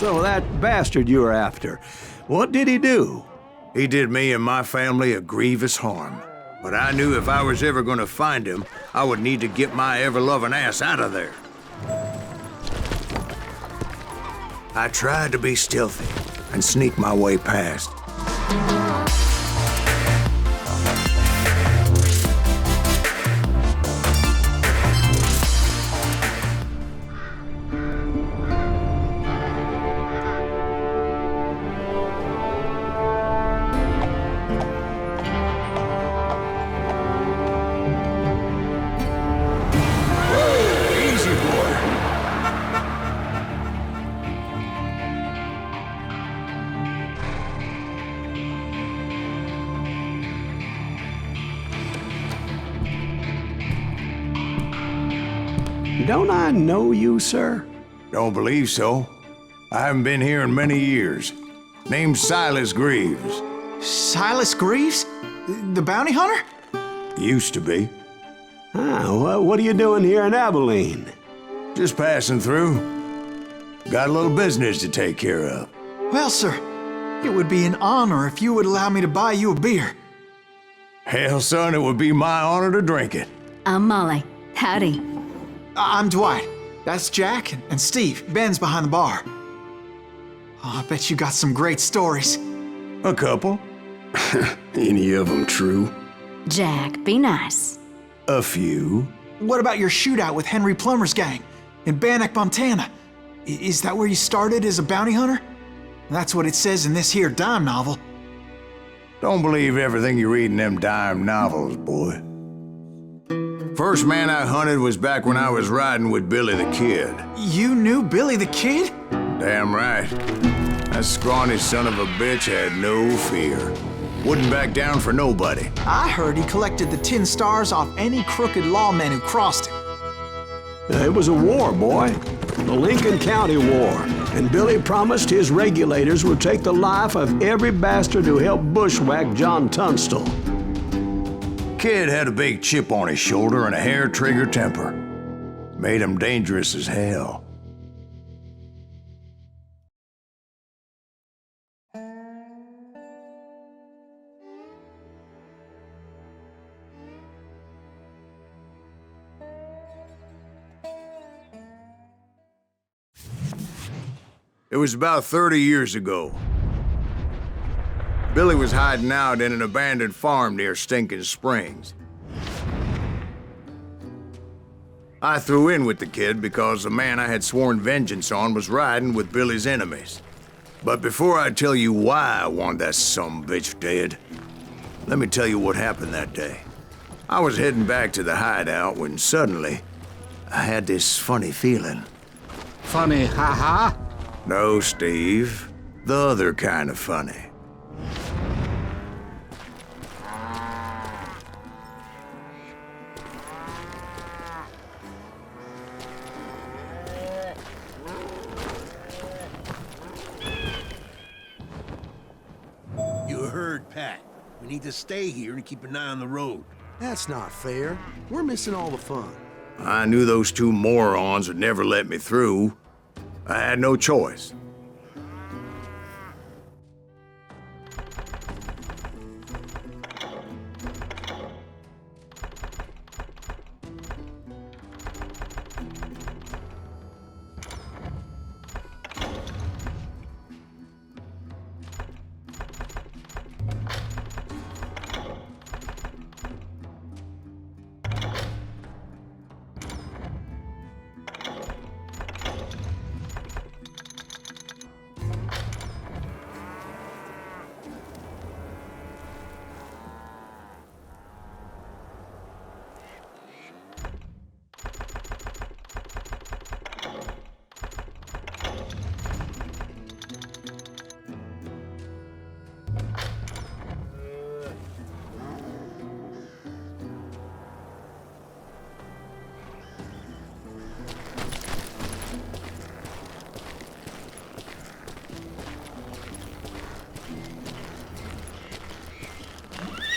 So that bastard you were after, what did he do? He did me and my family a grievous harm. But I knew if I was ever gonna find him, I would need to get my ever-loving ass out of there. I tried to be stealthy and sneak my way past. Don't I know you, sir? Don't believe so. I haven't been here in many years. Name's Silas Greaves. Silas Greaves? The bounty hunter? Used to be. Well, what are you doing here in Abilene? Just passing through. Got a little business to take care of. Well, sir, it would be an honor if you would allow me to buy you a beer. Hell, son, it would be my honor to drink it. I'm Molly. Howdy. I'm Dwight. That's Jack and Steve. Ben's behind the bar. Oh, I bet you got some great stories. A couple. Any of them true? Jack, be nice. A few. What about your shootout with Henry Plummer's gang in Bannock, Montana? Is that where you started as a bounty hunter? That's what it says in this here dime novel. Don't believe everything you read in them dime novels, boy. First man I hunted was back when I was riding with Billy the Kid. You knew Billy the Kid? Damn right. That scrawny son of a bitch had no fear. Wouldn't back down for nobody. I heard he collected the 10 stars off any crooked lawmen who crossed him. It was a war, boy. The Lincoln County War. And Billy promised his regulators would take the life of every bastard who helped bushwhack John Tunstall. Kid had a big chip on his shoulder and a hair-trigger temper. Made him dangerous as hell. It was about 30 years ago. Billy was hiding out in an abandoned farm near Stinking Springs. I threw in with the kid because the man I had sworn vengeance on was riding with Billy's enemies. But before I tell you why I want that sumbitch dead, let me tell you what happened that day. I was heading back to the hideout when suddenly I had this funny feeling. Funny, ha-ha? No, Steve. The other kind of funny. You heard Pat. We need to stay here and keep an eye on the road. That's not fair. We're missing all the fun. I knew those two morons would never let me through. I had no choice.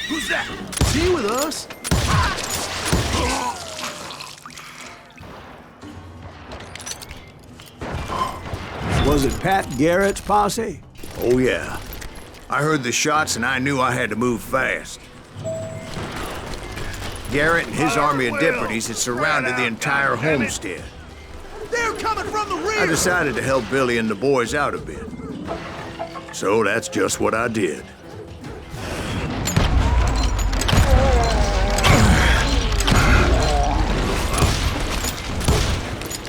Who's that? Is he with us? Was it Pat Garrett's posse? Oh, yeah. I heard the shots and I knew I had to move fast. Garrett and his army of deputies had surrounded the entire homestead. They're coming from the rear! I decided to help Billy and the boys out a bit. So that's just what I did.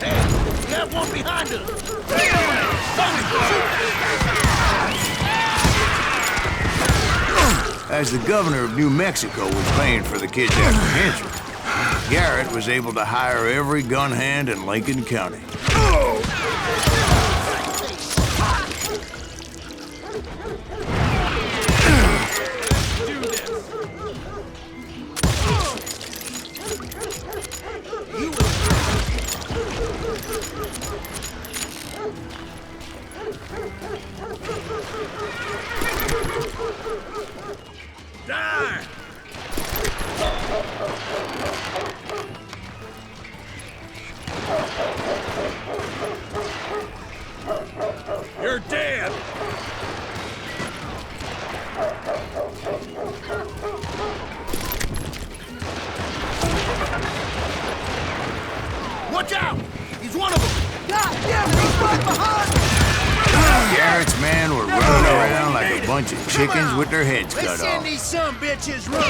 Hey, got one behind us! As the governor of New Mexico was paying for the kid's apprehension, Garrett was able to hire every gun hand in Lincoln County. You're dead! Watch out! He's one of them! God damn, he's right behind! Garrett's men were running around like a bunch of chickens with their heads cut Let's off. send these some bitches run!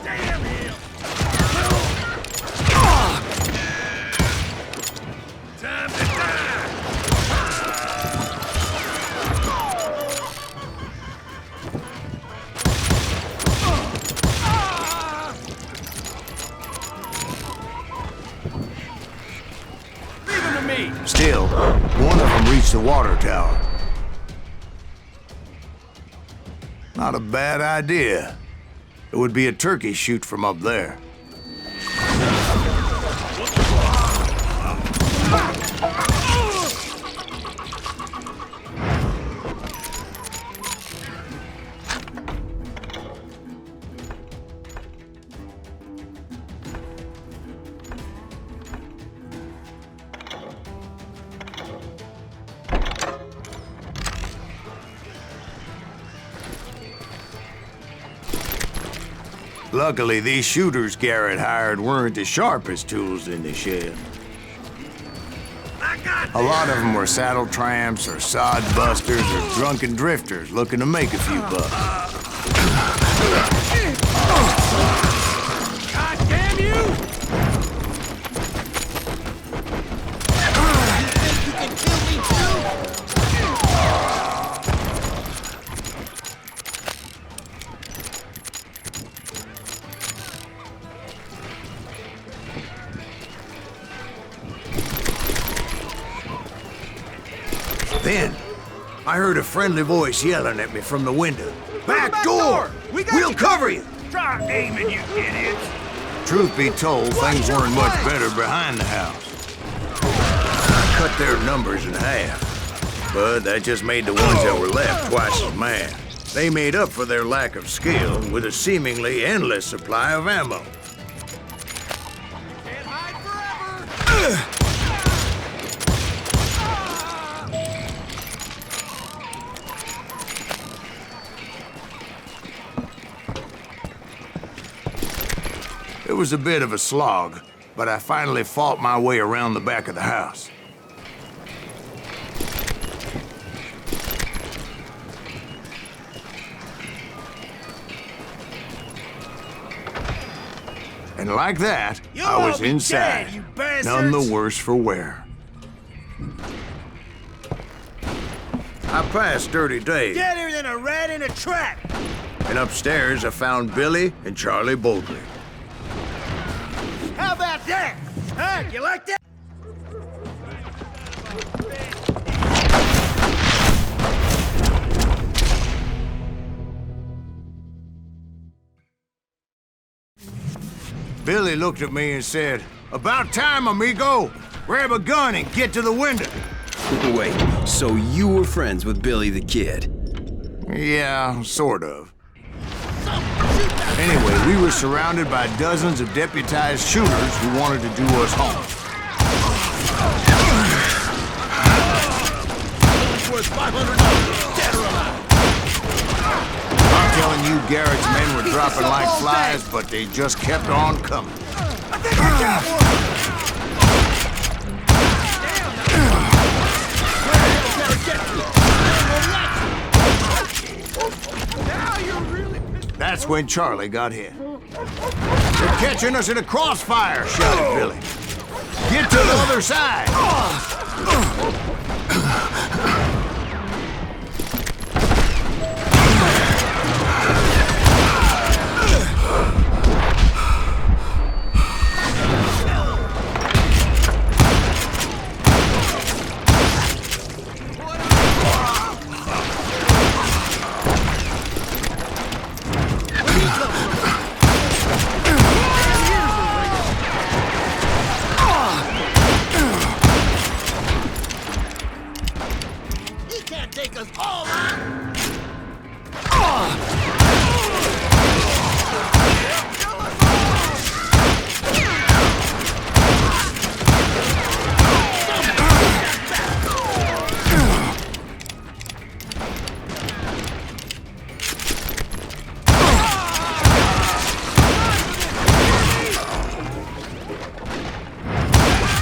Damn him! Time to die! Leave him to me! Still, one of them reached the water tower. Not a bad idea. It would be a turkey shoot from up there. Luckily, these shooters Garrett hired weren't the sharpest tools in the shed. A lot of them were saddle tramps or sod busters or drunken drifters looking to make a few bucks. God damn you! You can kill me too? Then, I heard a friendly voice yelling at me from the window. Back door! We'll cover you! Try aiming, you idiots! Truth be told, things weren't much better behind the house. I cut their numbers in half, but that just made the ones that were left twice as mad. They made up for their lack of skill with a seemingly endless supply of ammo. Can't hide forever! It was a bit of a slog, but I finally fought my way around the back of the house. And like that, You'll I was all be inside, dead, you bastards! none the worse for wear. I passed Dirty Dave, Deader than a rat in a trap! and upstairs I found Billy and Charlie Boldly. How about that? Huh? You like that? Billy looked at me and said, "About time, amigo! Grab a gun and get to the window." Wait, so you were friends with Billy the Kid? Yeah, sort of. Anyway, we were surrounded by dozens of deputized shooters who wanted to do us harm. Garrett's men were dropping like flies, but they just kept on coming. I think I got one! That's when Charlie got hit. They're catching us in a crossfire, shouted Billy. Get to the other side! Take us all out!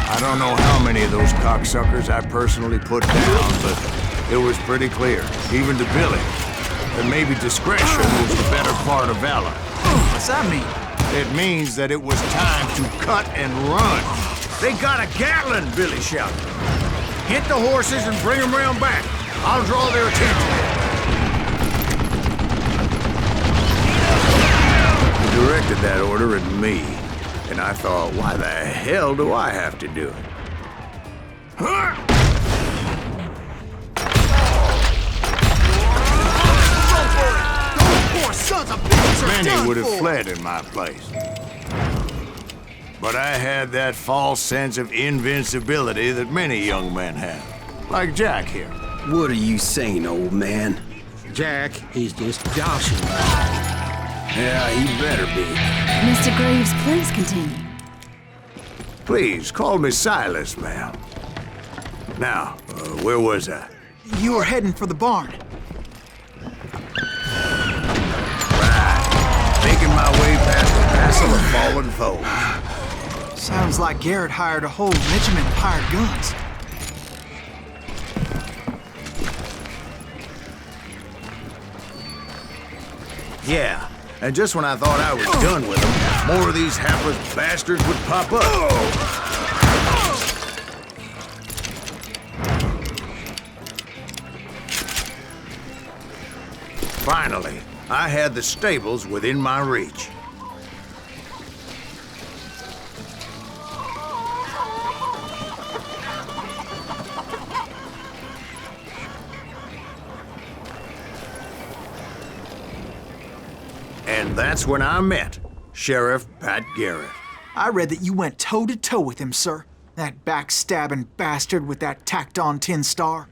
I don't know how many of those cocksuckers I personally put down, but it was pretty clear, even to Billy, that maybe discretion was the better part of valor. What's that mean? It means that it was time to cut and run. They got a Gatling, Billy shouted. Hit the horses and bring them round back. I'll draw their attention. He directed that order at me, and I thought, why the hell do I have to do it? Sons of bitches are Many done would have for. fled in my place. But I had that false sense of invincibility that many young men have. Like Jack here. What are you saying, old man? Jack, he's just joshing. Yeah, he better be. Mr. Greaves, please continue. Please, call me Silas, ma'am. Now, where was I? You were heading for the barn. Making my way past the castle of fallen foes. Sounds like Garrett hired a whole regiment of hired guns. Yeah, and just when I thought I was done with them, more of these hapless bastards would pop up. Finally, I had the stables within my reach. And that's when I met Sheriff Pat Garrett. I read that you went toe-to-toe with him, sir. That backstabbing bastard with that tacked-on tin star.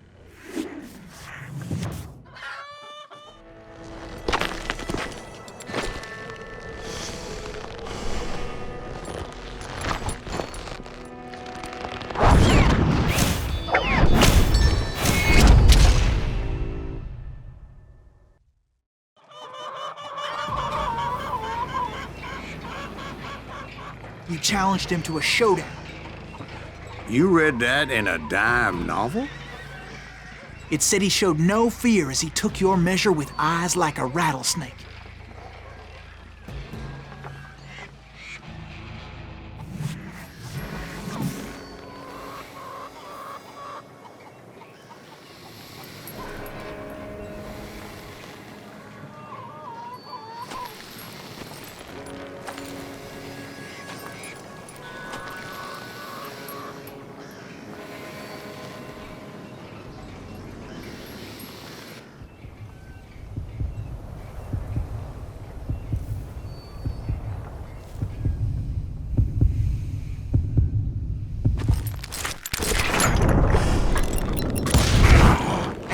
You challenged him to a showdown. You read that in a dime novel? It said he showed no fear as he took your measure with eyes like a rattlesnake.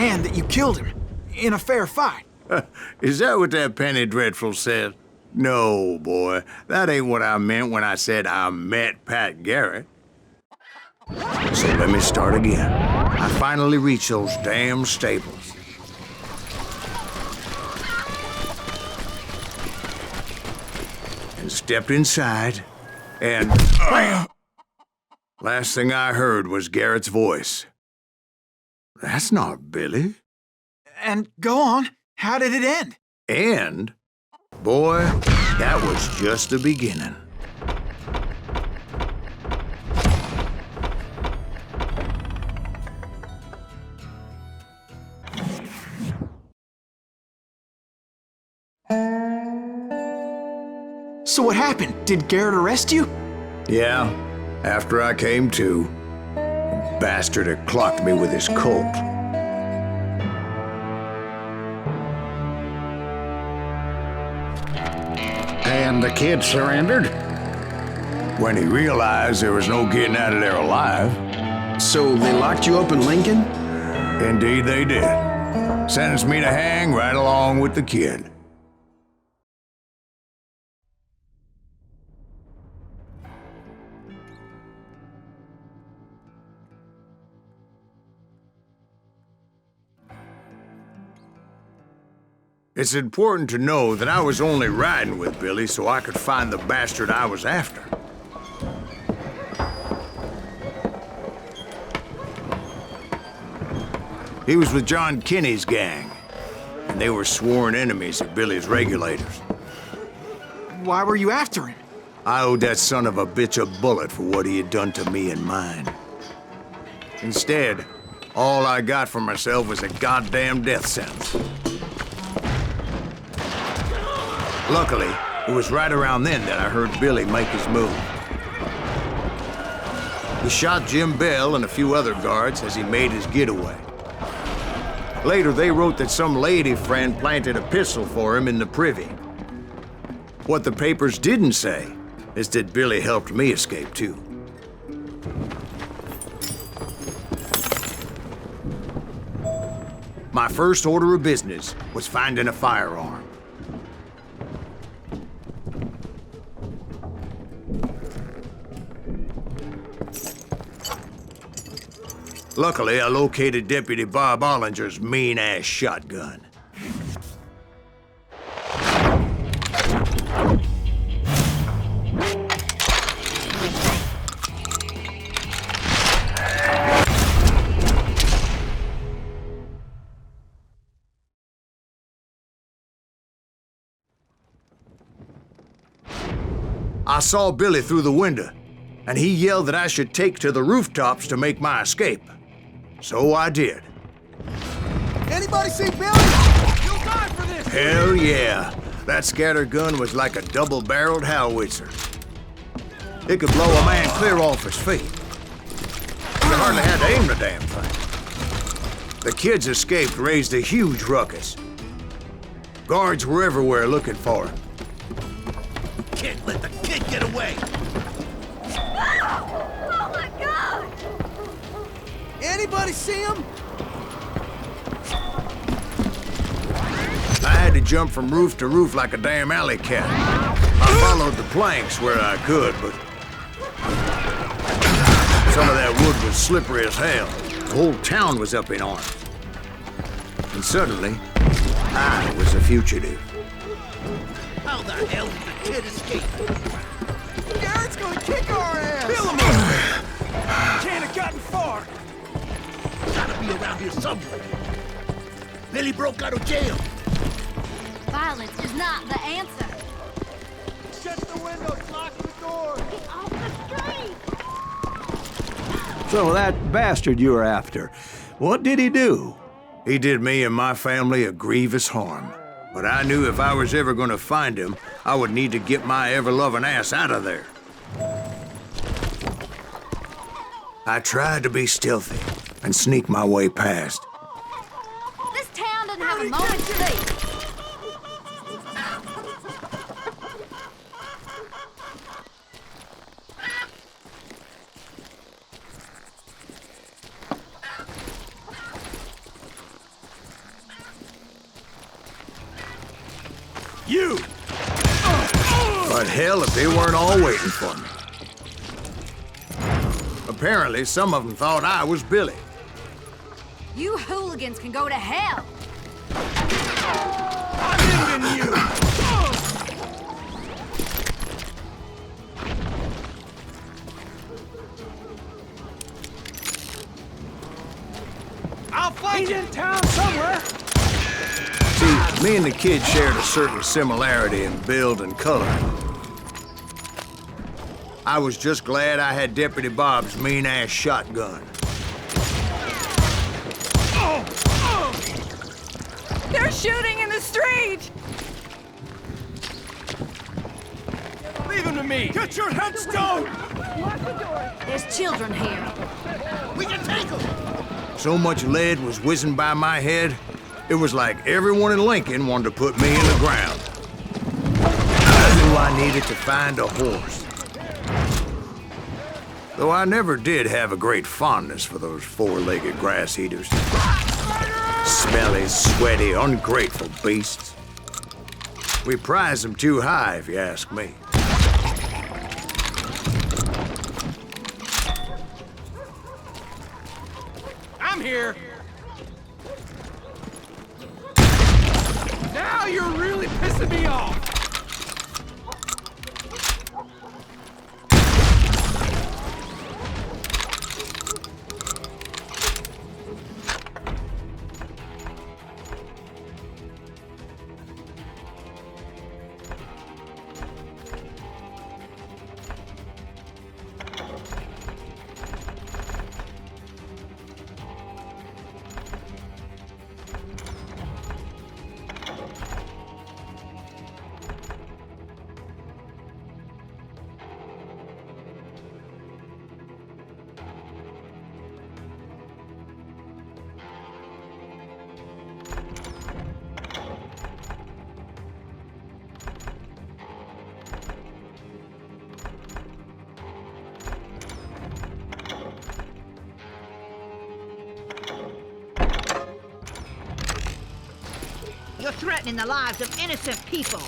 And that you killed him in a fair fight. Is that what that penny dreadful said? No, boy. That ain't what I meant when I said I met Pat Garrett. So let me start again. I finally reached those damn stables. and stepped inside, and last thing I heard was Garrett's voice. That's not Billy. And go on. How did it end? And, boy, that was just the beginning. So what happened? Did Garrett arrest you? Yeah, after I came to, the bastard had clocked me with his Colt. And the kid surrendered? When he realized there was no getting out of there alive. So they locked you up in Lincoln? Indeed they did. Sentenced me to hang right along with the kid. It's important to know that I was only riding with Billy so I could find the bastard I was after. He was with John Kinney's gang, and they were sworn enemies of Billy's regulators. Why were you after him? I owed that son of a bitch a bullet for what he had done to me and mine. Instead, all I got for myself was a goddamn death sentence. Luckily, it was right around then that I heard Billy make his move. He shot Jim Bell and a few other guards as he made his getaway. Later, they wrote that some lady friend planted a pistol for him in the privy. What the papers didn't say is that Billy helped me escape, too. My first order of business was finding a firearm. Luckily, I located Deputy Bob Ollinger's mean-ass shotgun. I saw Billy through the window, and he yelled that I should take to the rooftops to make my escape. So I did. Anybody see Billy? You'll die for this! Hell yeah. That scatter gun was like a double-barreled howitzer. It could blow a man clear off his feet. You hardly had to aim the damn thing. The kids escaped raised a huge ruckus. Guards were everywhere looking for him. Can't let the kid get away! Oh my God! Anybody see him? I had to jump from roof to roof like a damn alley cat. I followed the planks where I could, but some of that wood was slippery as hell. The whole town was up in arms. And suddenly, I was a fugitive. How the hell did the kid escape? Garrett's gonna kick our ass! Bill him up! Can't have gotten far! Gotta be around here somewhere. Billy broke out of jail. Violence is not the answer. Shut the windows, lock the door. Get off the street! So that bastard you were after, what did he do? He did me and my family a grievous harm. But I knew if I was ever gonna find him, I would need to get my ever-loving ass out of there. I tried to be stealthy and sneak my way past. This town doesn't have a moment's sleep. You! But hell if they weren't all waiting for me. Apparently, some of them thought I was Billy. You hooligans can go to hell. I'm in you! I'll find He's in town somewhere. See, me and the kid shared a certain similarity in build and color. I was just glad I had Deputy Bob's mean-ass shotgun. They're shooting in the street! Leave him to me! Get your headstone! There's children here. We can take him! So much lead was whizzing by my head, it was like everyone in Lincoln wanted to put me in the ground. I knew I needed to find a horse. Though I never did have a great fondness for those four-legged grass eaters. Smelly, sweaty, ungrateful beasts. We prize them too high, if you ask me. I'm here! Now you're really pissing me off! You're threatening the lives of innocent people.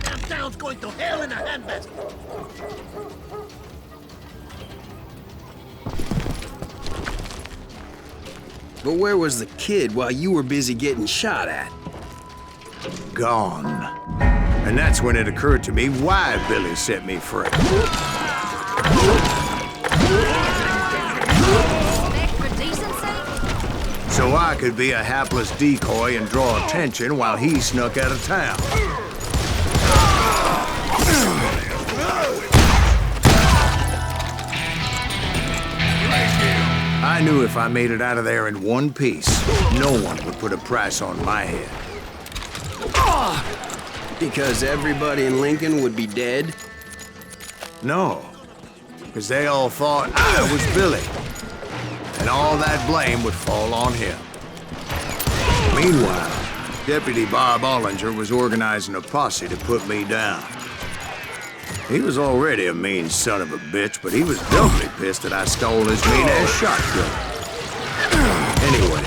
Damn town's going to hell in a handbasket! But where was the kid while you were busy getting shot at? Gone. And that's when it occurred to me why Billy set me free. Respect for decency? So I could be a hapless decoy and draw attention while he snuck out of town. I knew if I made it out of there in one piece, no one would put a price on my head. Because everybody in Lincoln would be dead? No, because they all thought I was Billy, and all that blame would fall on him. Meanwhile, Deputy Bob Ollinger was organizing a posse to put me down. He was already a mean son of a bitch, but he was doubly pissed that I stole his mean-ass shotgun. Anyway,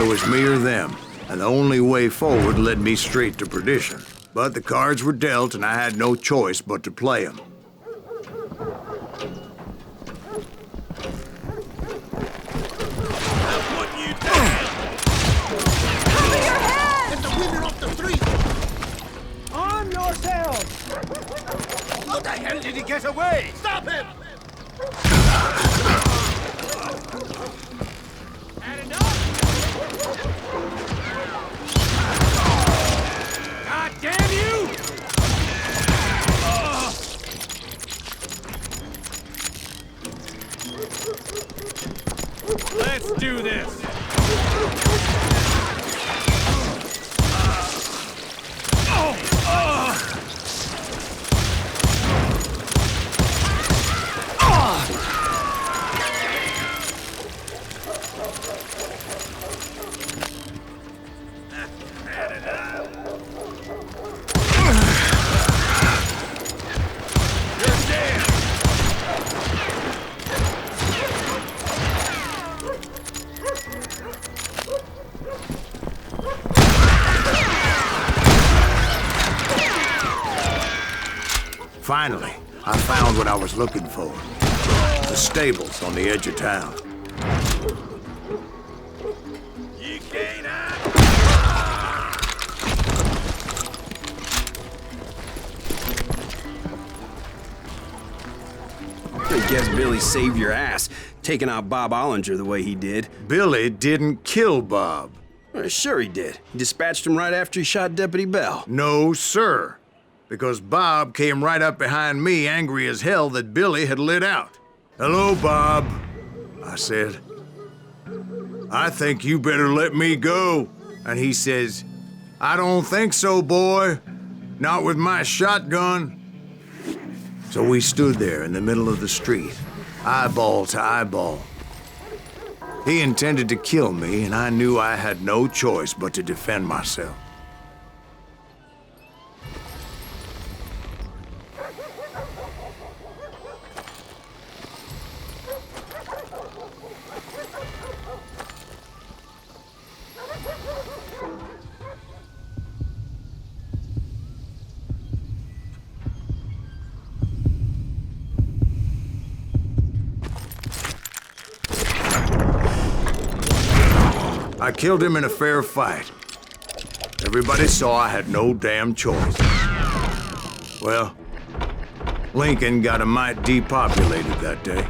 it was me or them, and the only way forward led me straight to perdition. But the cards were dealt, and I had no choice but to play them. Get the winner off the street! Arm yourselves! How the hell did he get away? Stop him! Had enough? God damn you! Let's do this! Finally, I found what I was looking for. The stables on the edge of town. really saved your ass, taking out Bob Ollinger the way he did. Billy didn't kill Bob. Well, sure he did. He dispatched him right after he shot Deputy Bell. No, sir. Because Bob came right up behind me, angry as hell that Billy had lit out. "Hello, Bob," I said. "I think you better let me go." And he says, "I don't think so, boy. Not with my shotgun." So we stood there in the middle of the street, eyeball to eyeball. He intended to kill me, and I knew I had no choice but to defend myself. I killed him in a fair fight. Everybody saw I had no damn choice. Well, Lincoln got a mite depopulated that day.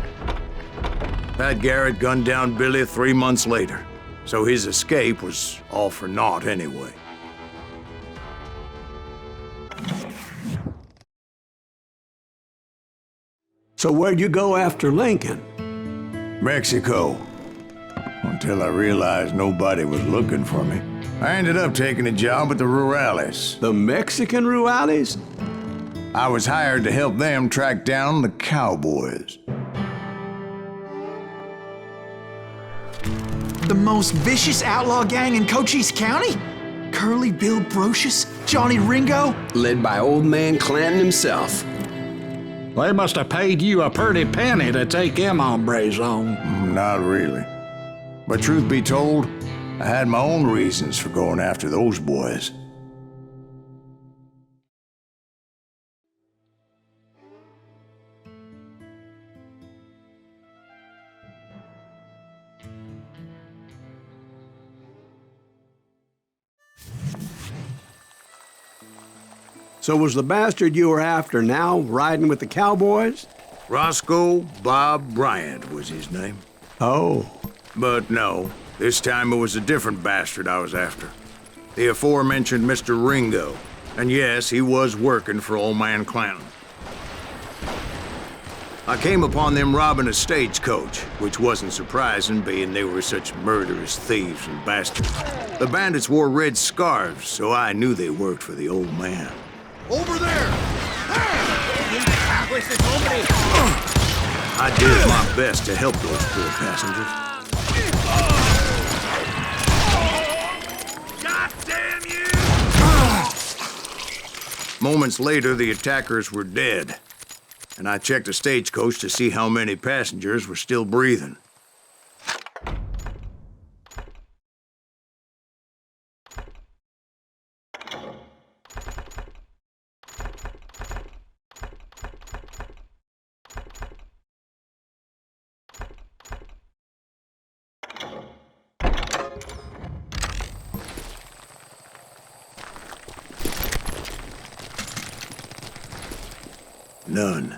Pat Garrett gunned down Billy 3 months later, so his escape was all for naught anyway. So where'd you go after Lincoln? Mexico. Until I realized nobody was looking for me. I ended up taking a job at the Rurales. The Mexican Rurales? I was hired to help them track down the Cowboys. The most vicious outlaw gang in Cochise County? Curly Bill Brocious? Johnny Ringo? Led by old man Clanton himself. They must have paid you a pretty penny to take them hombres on. Not really. But truth be told, I had my own reasons for going after those boys. So was the bastard you were after now riding with the Cowboys? Roscoe Bob Bryant was his name. Oh. But no, this time it was a different bastard I was after. The aforementioned Mr. Ringo. And yes, he was working for old man Clanton. I came upon them robbing a stagecoach, which wasn't surprising, being they were such murderous thieves and bastards. The bandits wore red scarves, so I knew they worked for the old man. Over there! I did my best to help those poor passengers. God damn you! Moments later, the attackers were dead, and I checked the stagecoach to see how many passengers were still breathing. None.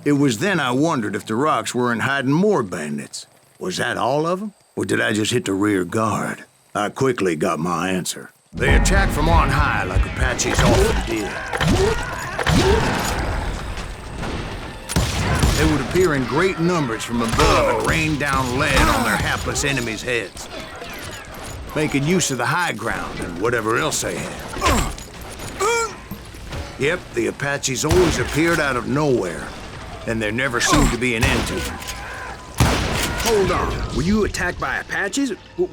It was then I wondered if the rocks weren't hiding more bandits. Was that all of them? Or did I just hit the rear guard? I quickly got my answer. They attacked from on high like Apaches often did. They would appear in great numbers from above and rain down lead on their hapless enemies' heads, making use of the high ground and whatever else they had. Yep, the Apaches always appeared out of nowhere, and there never seemed to be an end to them. Hold on. Were you attacked by Apaches?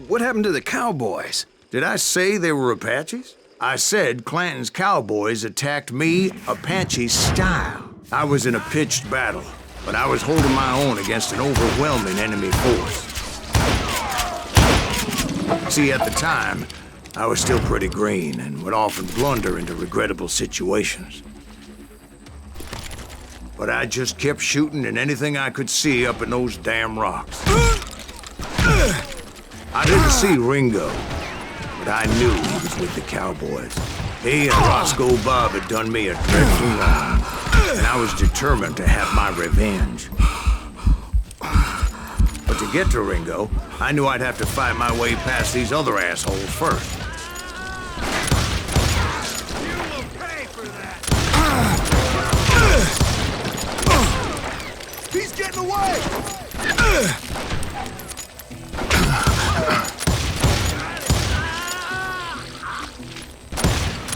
What happened to the Cowboys? Did I say they were Apaches? I said Clanton's Cowboys attacked me Apache style. I was in a pitched battle, but I was holding my own against an overwhelming enemy force. See, at the time, I was still pretty green and would often blunder into regrettable situations. But I just kept shooting at anything I could see up in those damn rocks. I didn't see Ringo, but I knew he was with the Cowboys. He and Roscoe Bob had done me a dreadful wrong. and I was determined to have my revenge. But to get to Ringo, I knew I'd have to fight my way past these other assholes first. You will pay for that! He's getting away!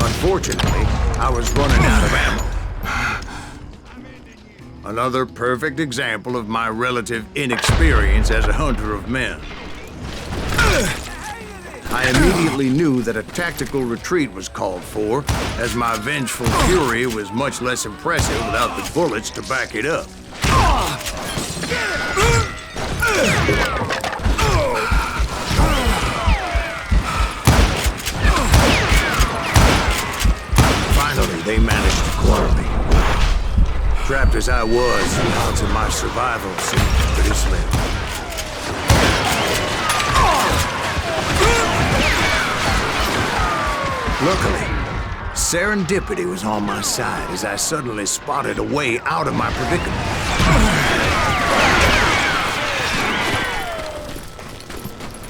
Unfortunately, I was running out of ammo. Another perfect example of my relative inexperience as a hunter of men. I immediately knew that a tactical retreat was called for, as my vengeful fury was much less impressive without the bullets to back it up. Finally, they managed to corner me. Trapped as I was, the odds of my survival seemed pretty slim. Luckily, serendipity was on my side as I suddenly spotted a way out of my predicament.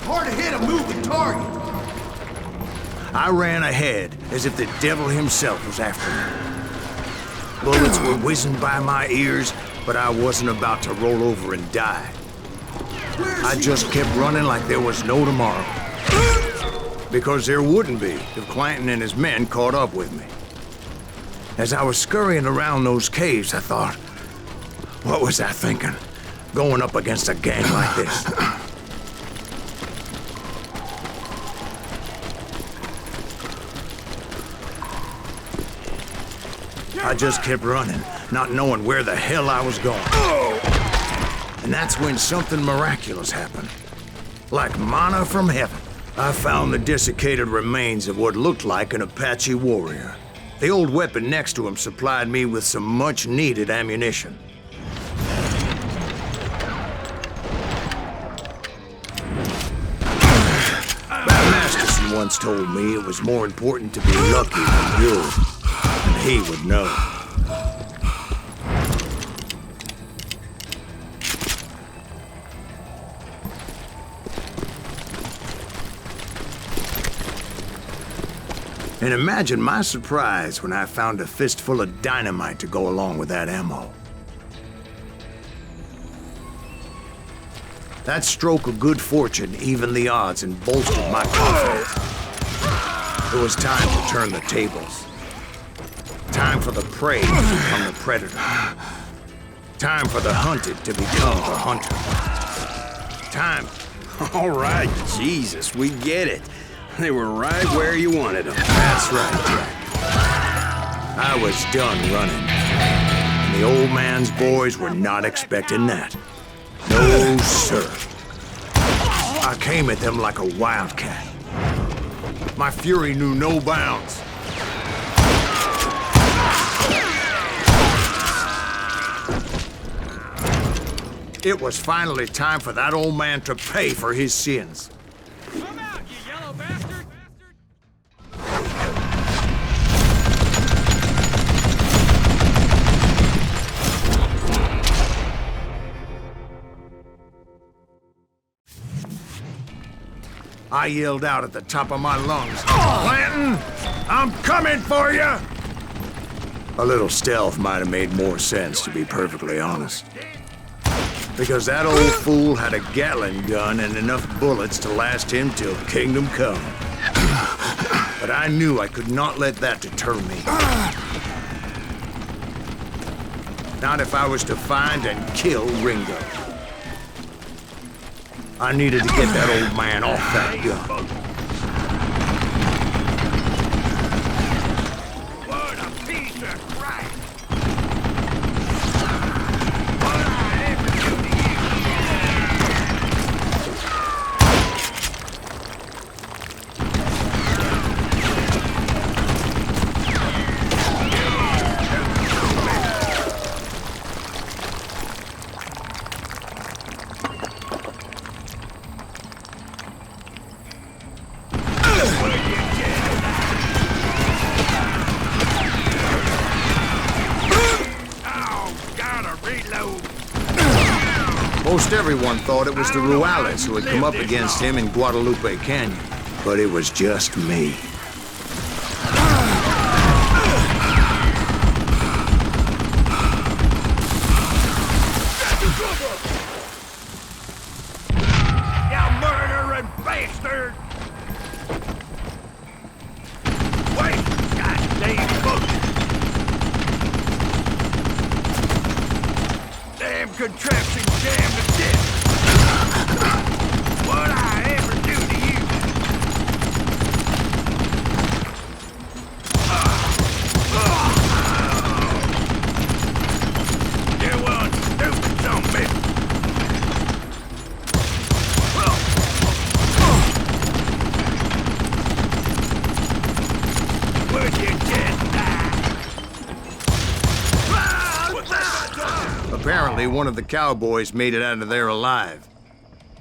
Hard to hit a moving target. I ran ahead as if the devil himself was after me. Bullets were whizzing by my ears, but I wasn't about to roll over and die. I just kept running like there was no tomorrow. Because there wouldn't be if Clanton and his men caught up with me. As I was scurrying around those caves, I thought, what was I thinking? Going up against a gang like this? I just kept running, not knowing where the hell I was going. And that's when something miraculous happened. Like manna from heaven. I found the desiccated remains of what looked like an Apache warrior. The old weapon next to him supplied me with some much-needed ammunition. Bat Masterson once told me it was more important to be lucky than good, and he would know. And imagine my surprise when I found a fistful of dynamite to go along with that ammo. That stroke of good fortune evened the odds and bolstered my confidence. It was time to turn the tables. Time for the prey to become the predator. Time for the hunted to become the hunter. Time... All right, Jesus, we get it. They were right where you wanted them. That's right, Jack. I was done running. And the old man's boys were not expecting that. No, sir. I came at them like a wildcat. My fury knew no bounds. It was finally time for that old man to pay for his sins. Come out, you yellow bastard! I yelled out at the top of my lungs, Clanton, I'm coming for you! A little stealth might have made more sense, to be perfectly honest. Because that old fool had a Gatling gun and enough bullets to last him till kingdom come. But I knew I could not let that deter me. Not if I was to find and kill Ringo. I needed to get that old man off that gun. What a piece of crap! Most everyone thought it was the Ruales who had come up against him in Guadalupe Canyon, but it was just me. You murdering bastard! Wait! Goddamn book! Damn contraption jammed to death! What'd I ever do to you? You one stupid son of a bitch! Would you just die? Apparently, one of the Cowboys made it out of there alive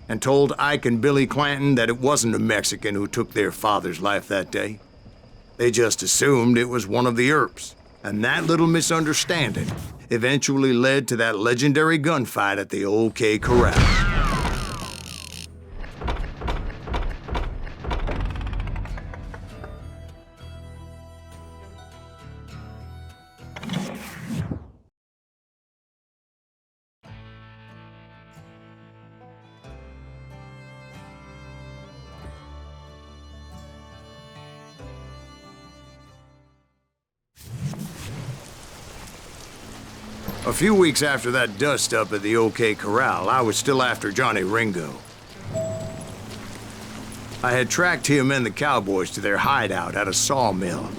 and told Ike and Billy Clanton that it wasn't a Mexican who took their father's life that day. They just assumed it was one of the Earps, and that little misunderstanding eventually led to that legendary gunfight at the OK Corral. A few weeks after that dust-up at the OK Corral, I was still after Johnny Ringo. I had tracked him and the Cowboys to their hideout at a sawmill,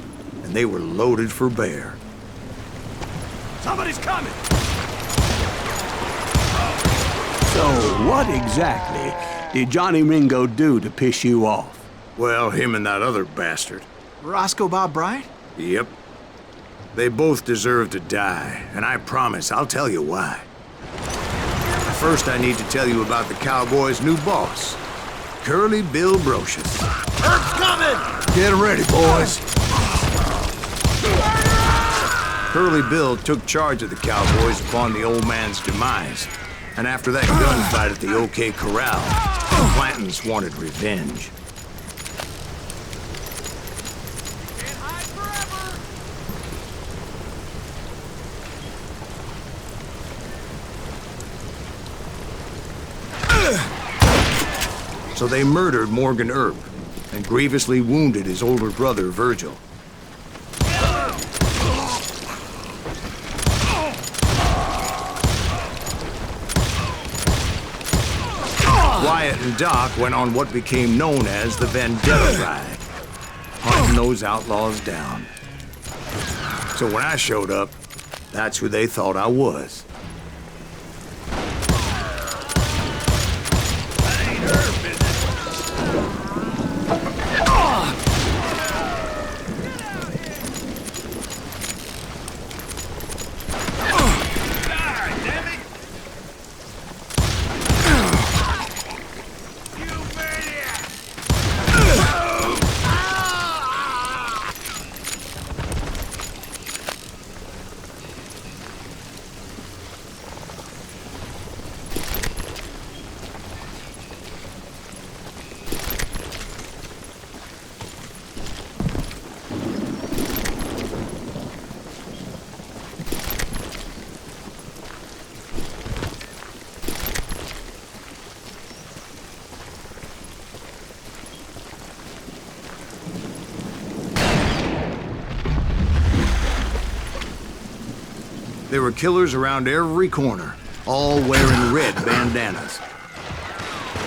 and they were loaded for bear. Somebody's coming! So, what exactly did Johnny Ringo do to piss you off? Well, him and that other bastard. Roscoe Bob Bryant? Yep. They both deserve to die, and I promise I'll tell you why. First, I need to tell you about the Cowboys' new boss, Curly Bill Brocious. Earp's coming! Get ready, boys. Curly Bill took charge of the Cowboys upon the old man's demise, and after that gunfight at the OK Corral, the Clantons wanted revenge. So they murdered Morgan Earp and grievously wounded his older brother, Virgil. Wyatt and Doc went on what became known as the Vendetta Ride, hunting those outlaws down. So when I showed up, that's who they thought I was. There were killers around every corner, all wearing red bandanas.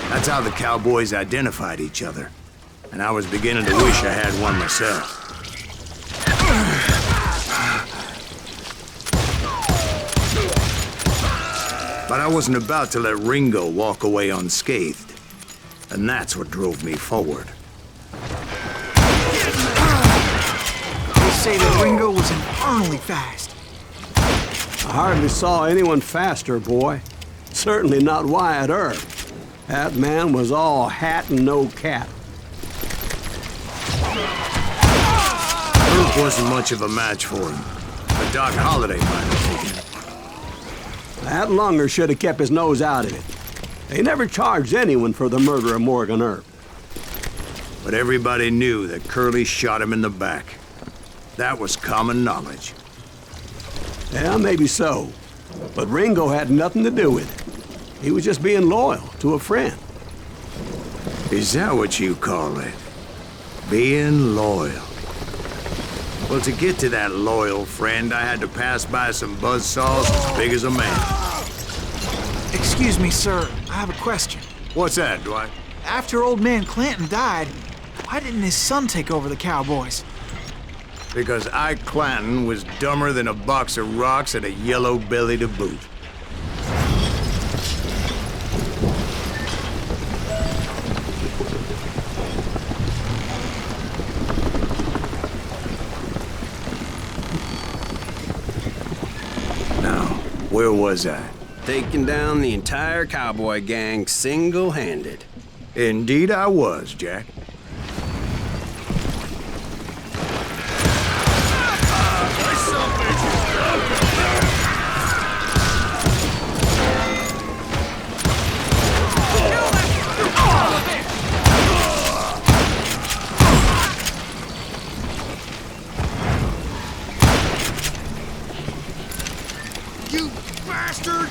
That's how the Cowboys identified each other, and I was beginning to wish I had one myself. But I wasn't about to let Ringo walk away unscathed, and that's what drove me forward. They say that Ringo was infernally fast. I hardly saw anyone faster, boy. Certainly not Wyatt Earp. That man was all hat and no cap. Earp wasn't much of a match for him, but Doc Holliday might have taken it. That lunger should have kept his nose out of it. They never charged anyone for the murder of Morgan Earp. But everybody knew that Curly shot him in the back. That was common knowledge. Yeah, maybe so. But Ringo had nothing to do with it. He was just being loyal to a friend. Is that what you call it? Being loyal? Well, to get to that loyal friend, I had to pass by some buzzsaws as big as a man. Excuse me, sir. I have a question. What's that, Dwight? After old man Clanton died, why didn't his son take over the Cowboys? Because Ike Clanton was dumber than a box of rocks and a yellow belly to boot. Now, where was I? Taking down the entire cowboy gang single-handed. Indeed I was, Jack. You bastard!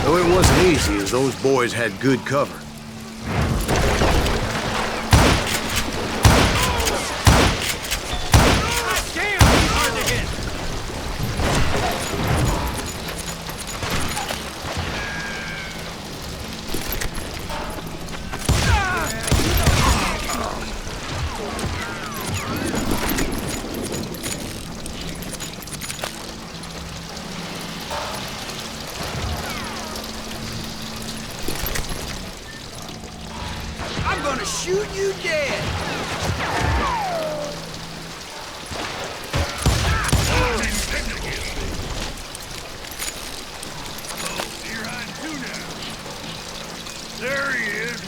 Though it wasn't easy, as those boys had good cover. Damn, he's hard to hit! I'm gonna shoot you dead! You're on two now. There he is.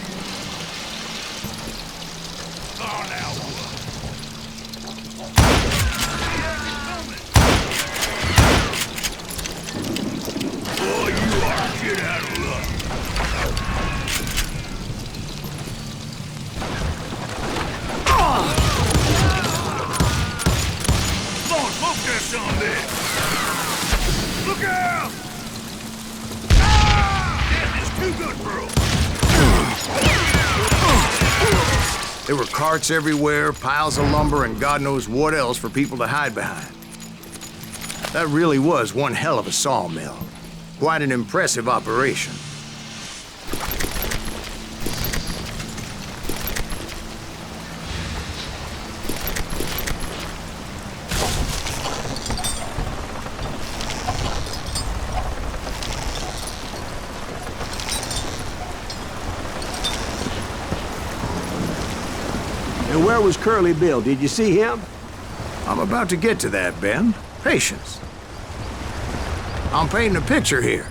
Oh, now what? Boy, you are a kid out of luck. Come on, smoke that son of a bitch. Look out! Death is too good for him. There were carts everywhere, piles of lumber, and God knows what else for people to hide behind. That really was one hell of a sawmill. Quite an impressive operation. And where was Curly Bill? Did you see him? I'm about to get to that, Ben. Patience. I'm painting a picture here.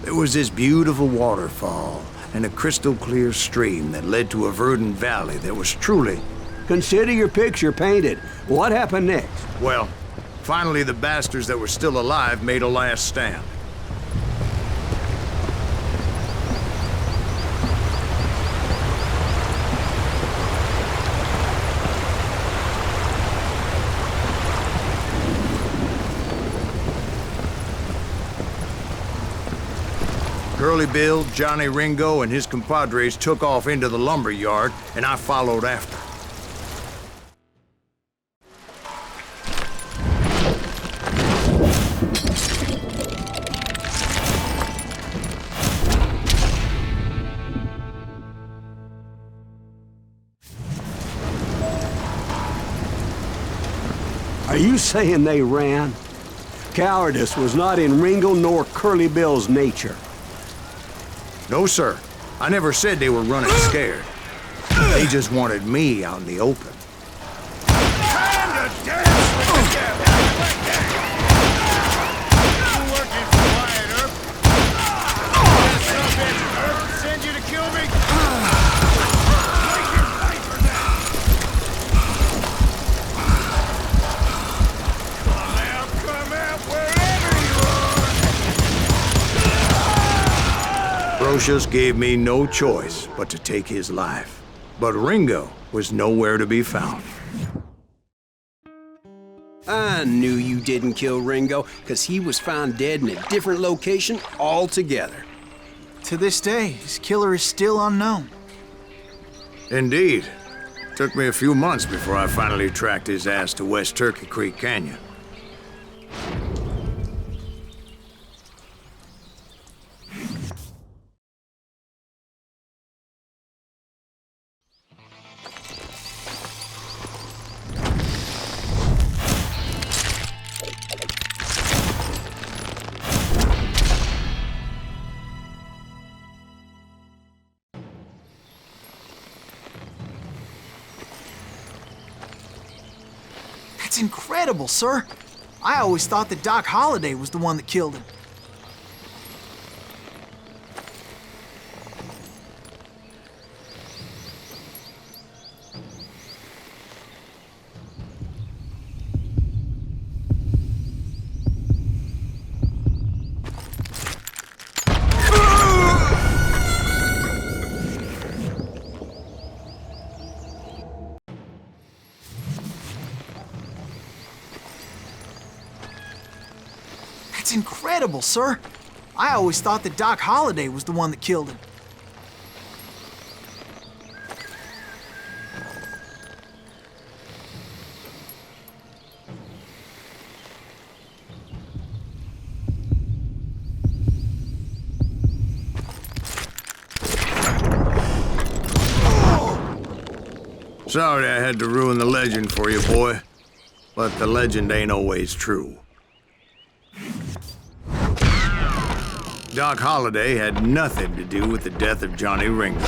There was this beautiful waterfall and a crystal clear stream that led to a verdant valley that was truly... Consider your picture painted. What happened next? Well, finally the bastards that were still alive made a last stand. Curly Bill, Johnny Ringo, and his compadres took off into the lumber yard, and I followed after. Are you saying they ran? Cowardice was not in Ringo nor Curly Bill's nature. No, sir. I never said they were running scared. They just wanted me out in the open. Time to dance with the devil! You working for Wyatt Earp? That son of a bitch Earp send you to kill me? Take your paper down! Come out wherever you are! Ambrosius gave me no choice but to take his life. But Ringo was nowhere to be found. I knew you didn't kill Ringo, because he was found dead in a different location altogether. To this day, his killer is still unknown. Indeed. Took me a few months before I finally tracked his ass to West Turkey Creek Canyon. That's incredible, sir. I always thought that Doc Holliday was the one that killed him. That's incredible, sir. I always thought that Doc Holliday was the one that killed him. Sorry I had to ruin the legend for you, boy. But the legend ain't always true. Doc Holliday had nothing to do with the death of Johnny Ringo.